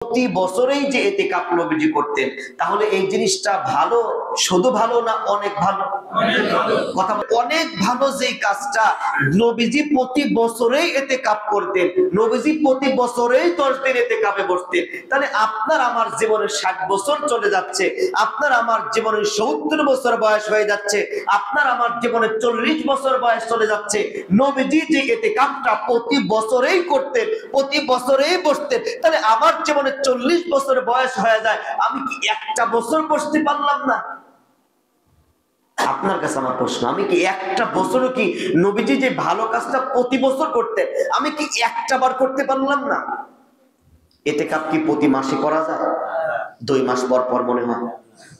প্রতি বছরেই যে ইতিকাফ নবীজি করতেন, তাহলে এই জিনিসটা ভালো, শুধু ভালো না অনেক ভালো? কথা অনেক ভালো। যে কাজটা নবীজি প্রতি বছরেই ইতিকাফ করতেন, নবীজি প্রতি বছরেই 10 দিন ইতিকাফে বসতেন, তাহলে আপনার আমার জীবনে 60 বছর চলে যাচ্ছে, আপনার আমার জীবনে 70 বছর বয়স হয়ে যাচ্ছে, আপনার আমার জীবনে 40 বছর বয়স চলে যাচ্ছে, নবীজি যে ইতিকাফটা প্রতি বছরেই করতেন, প্রতি বছরেই বসতেন, তাহলে আমার জীবনে 40 বছর বয়স হয়ে যায়, আমি কি একটা বছর বসতে পারলাম না? আপনার কাছে আমার প্রশ্ন, আমি কি একটা বছরও কি নবীজি যে ভালো কাজটা প্রতি বছর করতেন, আমি কি একটা বার করতে পারলাম না? ইতিকাফ কি প্রতি মাসে করা যায়? 2 মাস পর পর মনে হয়,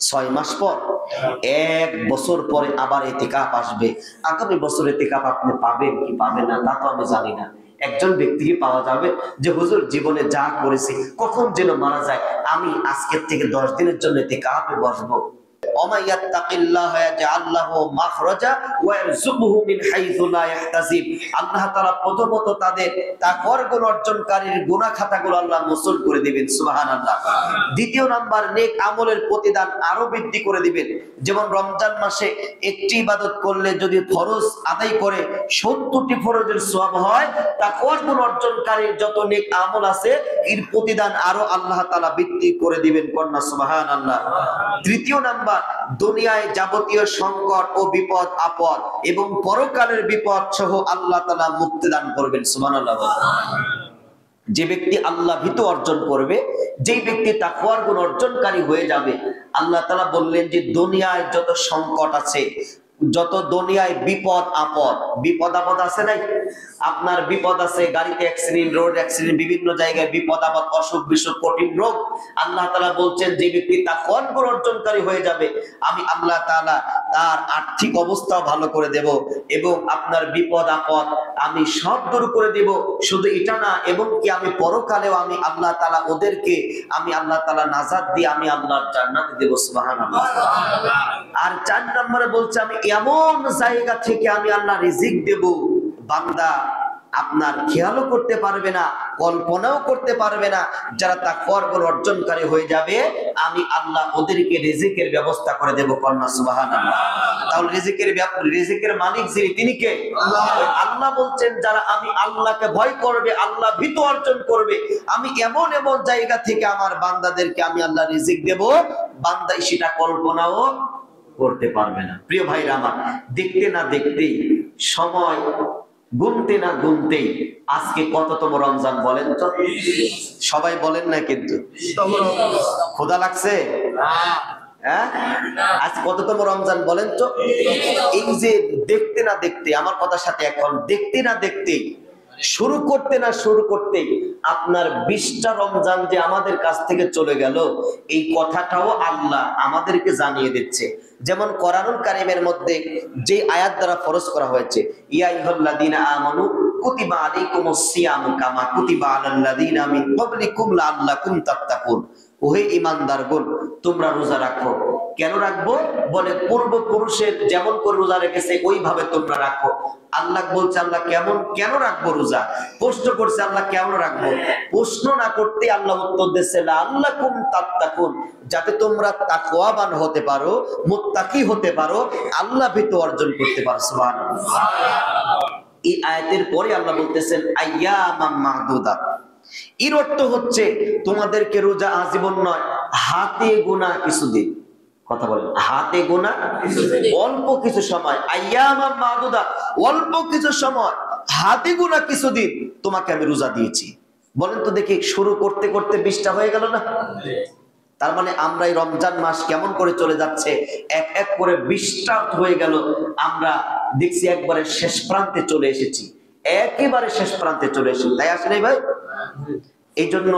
6 মাস পর, 1 বছর পরে আবার ইতিকাফ আসবে। আগামী বছর ইতিকাফ আপনি পাবেন কি পাবেন না তা তো আমি জানি না। একজন ব্যক্তিকে পাওয়া যাবে যে হুজুর জীবনে যা করেছি কখন যেন মারা যায়, আমি আজকের থেকে 10 দিনের জন্য ইতিকাফে বসবো। প্রথমত তাদের তাকওয়ার গুণ অর্জনকারীর গুনাহ খাতাগুলো আল্লাহ মোচন করে দিবেন, সুবহানাল্লাহ। দ্বিতীয় নাম্বার, নেক আমলের প্রতিদান আরো বৃদ্ধি করে দিবেন। যেমন রমজান মাসে একটি ইবাদত করলে যদি ফরজ আদায় করে 70টি ফরজের সওয়াব হয়, তাকওয়ার গুণ অর্জনকারীর যত নেক আমল আছে এর প্রতিদান আরো আল্লাহ তাআলা বৃদ্ধি করে দিবেন, কন্যা সুবহানাল্লাহ। তৃতীয় নাম্বার, দুনিয়ায় যাবতীয় সংকট ও বিপদ আপদ এবং পরকালের বিপদ সহ আল্লাহ তাআলা মুক্তি দান করবেন, সুবহানাল্লাহ। যে ব্যক্তি আল্লাহ ভীতি অর্জন করবে, যেই ব্যক্তি তাকওয়ার গুণ অর্জনকারী হয়ে যাবে, আল্লাহ তাআলা বললেন যে দুনিয়ায় যত সংকট আছে, যত দুনিয়ায় বিপদ আপদ, বিপদ আপদ আছে নাই? আপনার বিপদ আছে, গাড়িতে অ্যাক্সিডেন্ট, রোড অ্যাক্সিডেন্ট, বিভিন্ন জায়গায় বিপদ আপদ, অসুখ বিসুখ, কঠিন রোগ। আল্লাহ তাআলা বলছেন যে ব্যক্তি তাকওয়ার গুণ অর্জনকারী হয়ে যাবে, আমি আল্লাহ তাআলা তার আর্থিক অবস্থাও ভালো করে দেব এবং আপনার বিপদ আপদ আমি সব দূর করে দেব। শুধু এটা না, এবং কি আমি পরকালেও আমি আল্লাহ তাআলা ওদেরকে আমি আল্লাহ তাআলা নাজাত দিয়ে আমি আল্লাহর জান্নাতে দেব, সুবহানাল্লাহ। আর 4 নম্বরে বলছে আমি এমন জায়গা থেকে আমি আল্লাহ রিজিক দেব, বান্দা আপনার খেয়ালও করতে পারবে না, কল্পনাও করতে পারবে না। যারা তাকওয়ার গুণ অর্জনকারী হয়ে যাবে, আমি আল্লাহ ওদেরকে রিজিকের ব্যবস্থা করে দেব, কন্যা সুবহানাল্লাহ। তাহলে রিজিকের মালিক যিনি, তিনি কে? আল্লাহ বলছেন যারা আমি আল্লাহকে ভয় করবে, আল্লাহ ভীতি অর্জন করবে, আমি এমন এমন জায়গা থেকে আমার বান্দাদেরকে আমি আল্লাহ রিজিক দেব, বান্দা সেটা কল্পনাও করতে পারবে না। প্রিয় ভাইরা আমার, দেখতে না দেখতেই, সময় গুনতে না গুনতেই আজকে কততম রমজান বলেন তো? সবাই বলেন না কিন্তু। ক্ষুধা লাগছে? হ্যাঁ, আজ কততম রমজান বলেন তো? এই যে দেখতে না দেখতে, আমার কথার সাথে এখন, দেখতে না দেখতেই, শুরু করতে না শুরু করতেই আপনার 20টা রমজান যে আমাদের কাছ থেকে চলে গেল, এই কথাটাও আল্লাহ আমাদেরকে জানিয়ে দিচ্ছে। যেমন কোরআনুল কারীমের মধ্যে যে আয়াত দ্বারা ফরজ করা হয়েছে, ইয়া আইয়ুহাল্লাযীনা আমানু কুতিবা আলাইকুমুস সিয়ামু কামা কুতিবা আলাল্লাযীনা মিন ক্বাবলিকুম লাআল্লাকুম তাত্তাকুন। ওহে ঈমানদারগণ, তোমরা রোজা রাখো। কেন রাখবো? বলে পূর্বপুরুষের যেমন করে রোজা রেখেছে ওইভাবে তোমরা রাখো। আল্লাহ বলছে আল্লাহ কেন রাখবো রোজা? প্রশ্ন করছে আল্লাহ কেন রাখবো? প্রশ্ন না করতে আল্লাহ উত্তর দিচ্ছে লাআল্লাকুম তাত্তাকুন, যাতে তোমরা তাকওয়াবান হতে পারো, মুত্তাকি হতে পারো, আল্লাহ ভীতি অর্জন করতে পারো, সুবহানাল্লাহ। এই আয়াতের পরে আল্লাহ বলতেছেন আইয়ামাম মাহদুদাত। এর অর্থ হচ্ছে তোমাদেরকে রোজা আজীবন নয়, হাতে গোনা কিছুদিন। কথা বলেন, হাতে গোনা অল্প কিছু সময়, আইয়ামাম মাহদুদাত, অল্প কিছু সময়, হাতে গোনা কিছুদিন তোমাকে আমি রোজা দিয়েছি। বলেন তো দেখি, শুরু করতে করতে 20টা হয়ে গেল না? তার মানে আমরা এই রমজান মাস কেমন করে চলে যাচ্ছে, এক এক করে 20টা হয়ে গেল, আমরা দেখছি একবারে শেষ প্রান্তে চলে এসেছি, একেবারে শেষ প্রান্তে চলে এসেছি। তাই আসলে ভাই, এই জন্য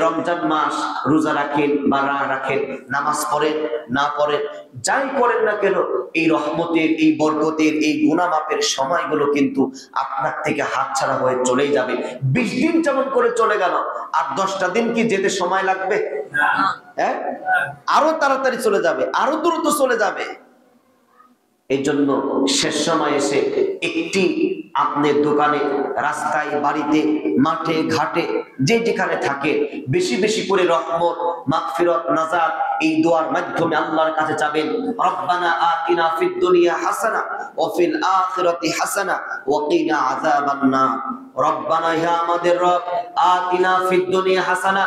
রমজান মাস রোজা রাখেন বা না রাখেন, নামাজ পড়েন না পড়েন, যাই করেন না কেন, এই রহমতের, এই বরকতের, এই গুনাহ মাপের সময়গুলো কিন্তু আপনার থেকে হাতছাড়া হয়ে চলেই যাবে। 20 দিন যেমন করে চলে গেল, আর 10টা দিন কি যেতে সময় লাগবে? হ্যাঁ, আরো তাড়াতাড়ি চলে যাবে, আরো দ্রুত চলে যাবে। এই জন্য শেষ সময় এসে একটি আপনি দোকানে, রাস্তায়, বাড়িতে, মাঠে, ঘাটে, যে যেখানে থাকে বেশি বেশি করে রহমত, মাগফিরাত, নাজাত এই দোয়ার মাধ্যমে আল্লাহর কাছে যাবেন। রব্বানা আতিনা ফিদ দুনিয়া হাসানা ওয়া ফিল আখিরাতি হাসানা ওয়া কিনা আযাবান নার। রব্বানা, হে আমাদের রব, আতিনা ফিদ দুনিয়া হাসানা,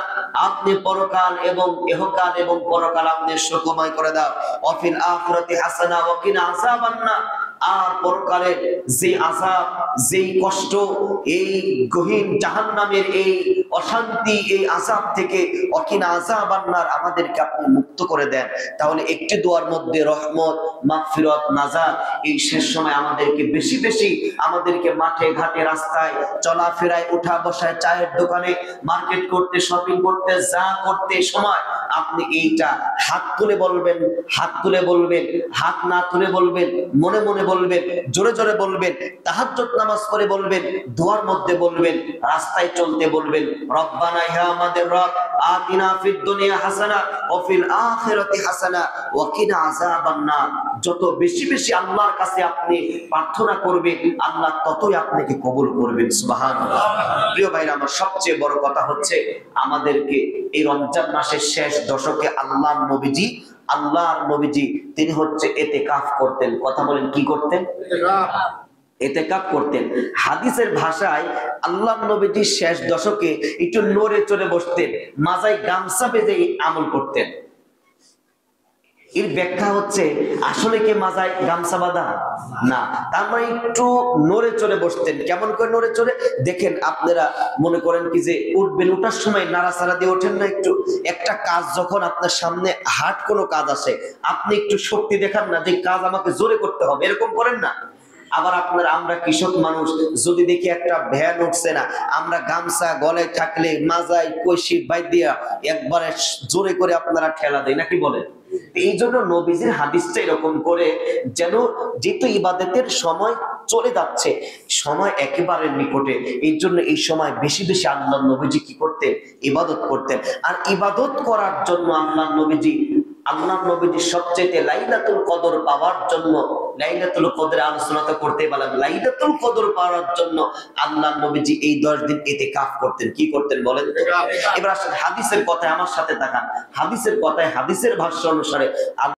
আপনি পরকাল এবং ইহকাল এবং পরকাল আপনি সুখময় করে দাও। ওয়া ফিল আখিরাতি হাসানা ওয়া কিনা আযাবান নার, আর পরকালের যে আযাব, যেই কষ্ট, এই গহীন জাহান্নামের এই অশান্তি, এই আযাব থেকে অকিনা আযাবান নার, আমাদেরকে আপনি মুক্ত করে দেন। তাহলে একটি দোয়ার মধ্যে রহমত, মাগফিরাত, নাজাত। এই শেষ সময় আমাদেরকে বেশি বেশি আমাদেরকে মাঠে ঘাটে রাস্তায় চলাফেরায়, উঠা বসায়, চায়ের দোকানে, মার্কেট করতে, শপিং করতে, যা করতে সময় আপনি এইটা হাত তুলে বলবেন, হাত তুলে বলবেন, হাত না তুলে বলবেন, মনে মনে বলবেন, জোরে জোরে বলবেন, তাহাজ্জুদ নামাজ পড়ে বলবেন, দোয়ার মধ্যে বলবেন, রাস্তায় চলতে বলবেন। রব্বানা, হে আমাদের রব, আতিনা ফিদ দুনিয়া হাসানা ওয়া ফিল আখিরাতি হাসানা ওয়া কিনা আযাবান নার। যত বেশি বেশি আল্লাহর কাছে আপনি প্রার্থনা করবেন, আল্লাহ ততই আপনাকে কবুল করবেন। সুবহানাল্লাহ। প্রিয় ভাইরা আমার, সবচেয়ে বড় কথা হচ্ছে আমাদেরকে এই রমজান মাসের শেষ দশকে আল্লাহর নবীজি তিনি হচ্ছে ইতিকাফ করতেন। কথা বলেন, কি করতেন? ইতিকাফ করতেন। হাদিসের ভাষায় আল্লাহর নবীজি শেষ দশকে একটু নড়ে চড়ে বসতেন, মাজায় গামছা বেঁধে আমল করতেন। এর ব্যাখ্যা হচ্ছে আসলে কি মাজায় গামছা বাঁধা না, তার মানে একটু নড়ে চড়ে বসতেন। কেমন করে নড়ে চড়ে? দেখেন, আপনারা মনে করেন কি যে উঠবেন, উঠার সময় নাড়াচাড়া দিয়ে ওঠেন না একটু? একটা কাজ যখন আপনার সামনে হার্ড কোনো কাজ আসে, আপনি একটু শক্তি দেখান না যে কাজ আমাকে জোরে করতে হবে, এরকম করেন না? আবার আমরা কৃষক মানুষ, যদি দেখি একটা ভ্যান উঠছে না, আমরা গামছা গলায় থাকলে মাজায় কইশি বাইর দিয়া একবারে জোরে করে আপনারা ঠেলা দেয়, নাকি বলেন? এই জন্য নবীজির হাদিসটা এরকম করে, যেন যেহেতু ইবাদতের সময় চলে যাচ্ছে, সময় একেবারে নিকটে, এই জন্য এই সময় বেশি বেশি আল্লাহ নবীজি কি করতেন? ইবাদত করতেন। আর ইবাদত করার জন্য আল্লাহ নবীজি সবচেয়ে লাইলাতুল কদর পাওয়ার জন্য, লাইলাতুল কদরের আলোচনা তো করতে পারলাম, লাইলাতুল কদর পাওয়ার জন্য আল্লাহ নবীজি এই 10 দিন ইতিকাফ করতেন। কি করতেন বলেন? এবার আসলে হাদিসের কথায় আমার সাথে তাকান। হাদিসের কথায়, হাদিসের ভাষ্য অনুসারে